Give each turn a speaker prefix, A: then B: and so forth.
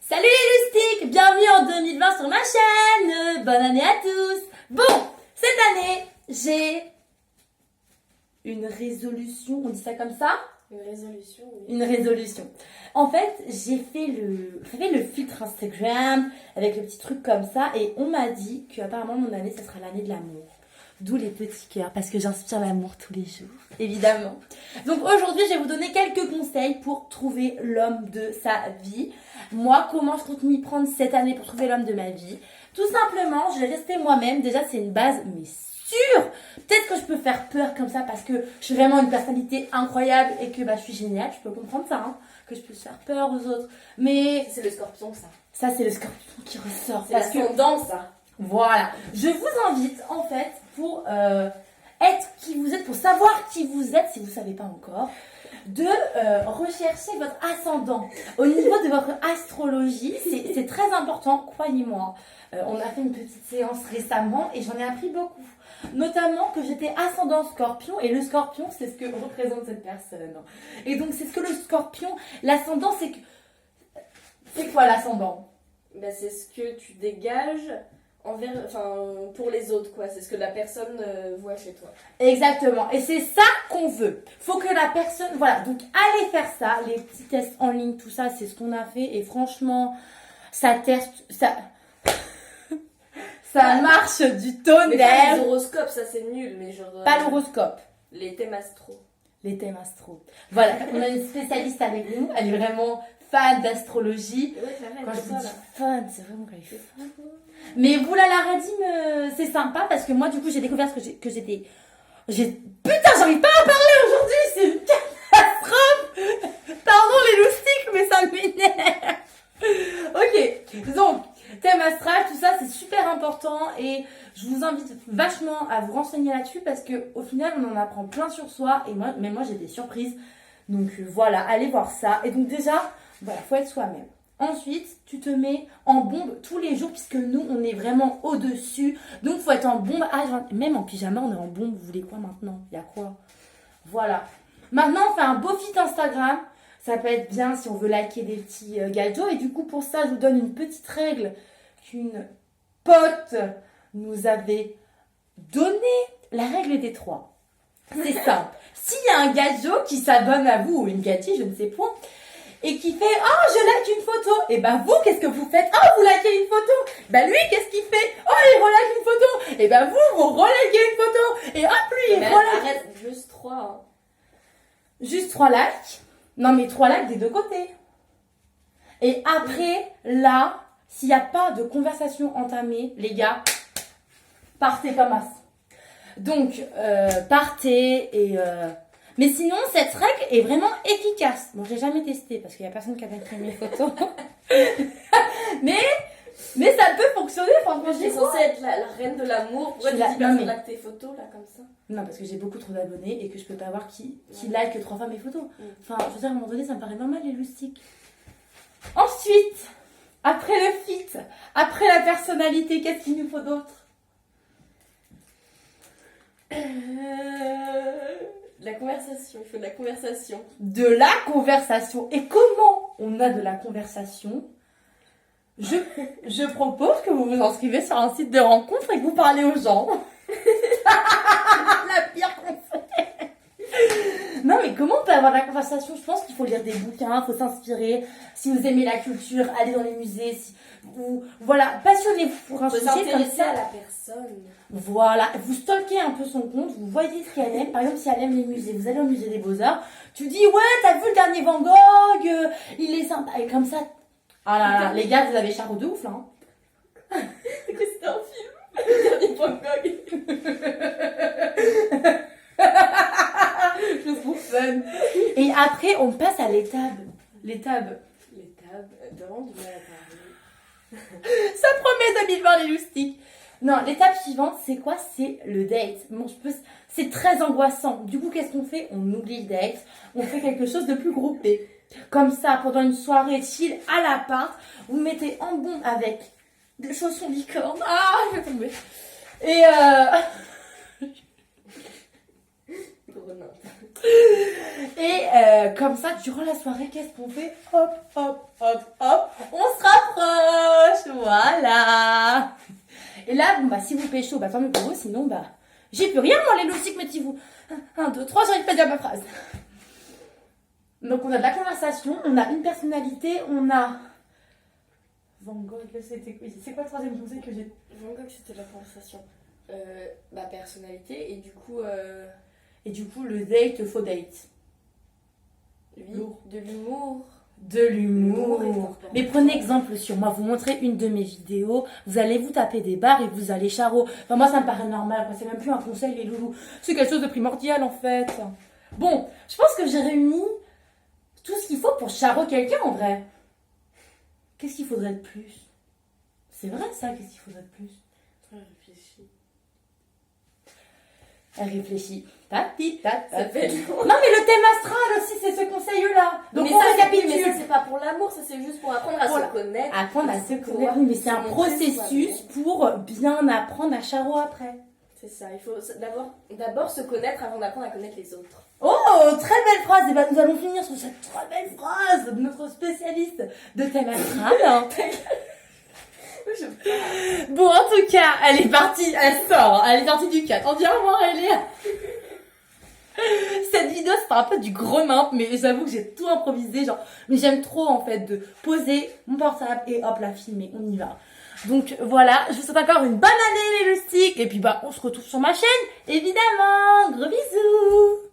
A: Salut les loustiques, bienvenue en 2020 sur ma chaîne. Bonne année à tous. Bon, cette année, j'ai une résolution, on dit ça comme ça?
B: Une résolution, oui.
A: Une résolution. En fait, j'ai fait le filtre Instagram avec le petit truc comme ça et on m'a dit qu'apparemment mon année, ça sera l'année de l'amour. D'où les petits cœurs, parce que j'inspire l'amour tous les jours, évidemment. Donc aujourd'hui, je vais vous donner quelques conseils pour trouver l'homme de sa vie. Moi, comment je compte m'y prendre cette année pour trouver l'homme de ma vie? Tout simplement, je vais rester moi-même. Déjà, c'est une base, mais sûre. Peut-être que je peux faire peur comme ça parce que je suis vraiment une personnalité incroyable et que je suis géniale. Je peux comprendre ça, hein, que je peux faire peur aux autres. Mais
B: C'est le scorpion, ça.
A: ça, c'est le scorpion qui ressort.
B: C'est
A: Parce que
B: l'ascendant, ça.
A: voilà, je vous invite en fait pour être qui vous êtes, pour savoir qui vous êtes si vous ne savez pas encore, de rechercher votre ascendant. Au niveau de votre astrologie, c'est très important, croyez-moi. On a fait une petite séance récemment et j'en ai appris beaucoup. Notamment que j'étais ascendant scorpion et le scorpion c'est ce que représente cette personne. Et donc c'est ce que le scorpion, l'ascendant c'est que... C'est quoi l'ascendant?
B: C'est ce que tu dégages pour les autres, quoi. C'est ce que la personne voit chez toi.
A: Exactement. Et c'est ça qu'on veut. Faut que la personne... Voilà. Donc, allez faire ça. Les petits tests en ligne, tout ça, c'est ce qu'on a fait. Et franchement, ça teste... Ça marche du
B: Mais pas les
A: tonnerre.
B: horoscopes, ça c'est nul, mais genre...
A: Pas l'horoscope.
B: Les thèmes astro.
A: Les thèmes astro. Voilà. On a une spécialiste avec nous. Elle est vraiment fan d'astrologie.
B: Ouais, Clara,
A: Quand
B: elle
A: je
B: fait
A: vous
B: ça,
A: dis
B: là.
A: fan, c'est vraiment quand elle est fan. Mais vous, la Radim, c'est sympa parce que moi, du coup, j'ai découvert que j'étais... Putain, j'arrive pas à parler aujourd'hui, c'est une catastrophe. Pardon les loustiques, mais ça m'énerve. Ok, donc, thème astral, tout ça, c'est super important et je vous invite vachement à vous renseigner là-dessus parce que au final, on en apprend plein sur soi et moi, même moi, j'ai des surprises. Donc voilà, allez voir ça. Et donc déjà, voilà, faut être soi-même. Ensuite, tu te mets en bombe tous les jours puisque nous, on est vraiment au-dessus. Donc, faut être en bombe. Même en pyjama, on est en bombe. Vous voulez quoi maintenant? Il y a quoi? Voilà. Maintenant, on fait un beau feed Instagram. Ça peut être bien si on veut liker des petits gadgets. Et du coup, pour ça, je vous donne une petite règle qu'une pote nous avait donnée. La règle des 3. C'est simple. S'il y a un gadget qui s'abonne à vous ou une gadget, je ne sais point, et qui fait « Oh, je like une photo !» Et vous, qu'est-ce que vous faites? « Oh, vous likez une photo !» Lui, qu'est-ce qu'il fait? « Oh, il relike une photo !» Et vous relikez une photo. Et hop, lui, il relike.
B: Arrête, juste 3. Hein.
A: Juste 3 likes. Non, mais 3 likes des deux côtés. Et après, là, s'il n'y a pas de conversation entamée, les gars, partez comme as. Donc, partez et... Mais sinon, cette règle est vraiment efficace. Bon, j'ai jamais testé parce qu'il y a personne qui a liké mes photos. mais ça peut fonctionner, franchement.
B: T'es censée être la reine de l'amour. Pourquoi tu dis personne like tes photos, là, comme ça?
A: Non, parce que j'ai beaucoup trop d'abonnés et que je peux pas voir qui like 3 fois mes photos. Enfin, je veux dire, à un moment donné, ça me paraît normal, les loustiques. Ensuite, après le fit, après la personnalité, qu'est-ce qu'il nous faut d'autre?
B: La conversation, il faut de la conversation.
A: De la conversation. Et comment on a de la conversation? Je propose que vous vous inscrivez sur un site de rencontre et que vous parlez aux gens. La pire conseil. Non, mais comment on peut avoir de la conversation? Je pense qu'il faut lire des bouquins, il faut s'inspirer. Si vous aimez la culture, allez dans les musées. Voilà, passionnez-vous pour un sujet comme ça.
B: À la personne.
A: Voilà, vous stalkez un peu son compte, vous voyez ce qu'elle aime. Par exemple, si elle aime les musées, vous allez au musée des Beaux-Arts, tu dis ouais, t'as vu le dernier Van Gogh, il est sympa. Et comme ça, ah là là, les gars, vous avez charreau de ouf là. Hein.
B: C'est quoi, c'était un film? Le dernier Van Gogh.
A: Je trouve fun. Et après, on passe à l'étape.
B: L'étape, vraiment du mal à parler.
A: Ça promet 2020 les loustiques. Non, l'étape suivante, c'est quoi? C'est le date. Bon, c'est très angoissant. Du coup, qu'est-ce qu'on fait? On oublie le date. On fait quelque chose de plus groupé. Comme ça, pendant une soirée chill à l'appart, vous mettez en bombe avec des chaussons licorne. Ah, je vais tomber. Et Et comme ça, durant la soirée, qu'est-ce qu'on fait? Hop, hop, hop, hop. On se voilà, bon bah si vous pécho, bah tant mieux pour vous, sinon bah j'ai plus rien moi les loustiques, mettez-vous. 1, 2, 3, j'arrive pas à dire ma phrase. Donc on a de la conversation, on a une personnalité, on a... Van Gogh, c'était quoi? C'est quoi le troisième conseil que j'ai?
B: Van Gogh, c'était la conversation. Personnalité, et du coup...
A: Et du coup, le date, faux date.
B: Lourd. De l'humour.
A: De l'humour.
B: L'humour est important.
A: Mais prenez exemple sur moi, vous montrez une de mes vidéos, vous allez vous taper des barres et vous allez charo. Enfin, moi, ça me paraît normal, c'est même plus un conseil, les loulous. C'est quelque chose de primordial, en fait. Bon, je pense que j'ai réuni tout ce qu'il faut pour charo quelqu'un, en vrai. Qu'est-ce qu'il faudrait de plus? C'est vrai, ça, qu'est-ce qu'il faudrait de plus?
B: Réfléchis.
A: Elle réfléchit. Tati, tati.
B: Ça fait long.
A: Non, mais le thème astral aussi, c'est ce conseil-là. Donc,
B: mais
A: on
B: ça,
A: récapitule.
B: mais ça, c'est pas pour l'amour, ça, c'est juste pour apprendre à
A: Pour
B: se
A: la-
B: connaître.
A: Apprendre à se
B: pouvoir
A: connaître. Oui, mais c'est un
B: se montrer
A: processus
B: soi-même.
A: pour bien apprendre à charo après.
B: C'est ça, il faut d'abord se connaître avant d'apprendre à connaître les autres.
A: Oh, très belle phrase. Et ben, nous allons finir sur cette très belle phrase de notre spécialiste de thème astral. Bon, en tout cas, elle est partie, elle sort, elle est partie du cadre. On dit au revoir, elle est... Cette vidéo, c'est un peu du gros nimp, mais j'avoue que j'ai tout improvisé, genre, mais j'aime trop, en fait, de poser mon portable et hop, la filmer, on y va. Donc, voilà, je vous souhaite encore une bonne année, les loustiques, et puis, bah, on se retrouve sur ma chaîne, évidemment. Gros bisous!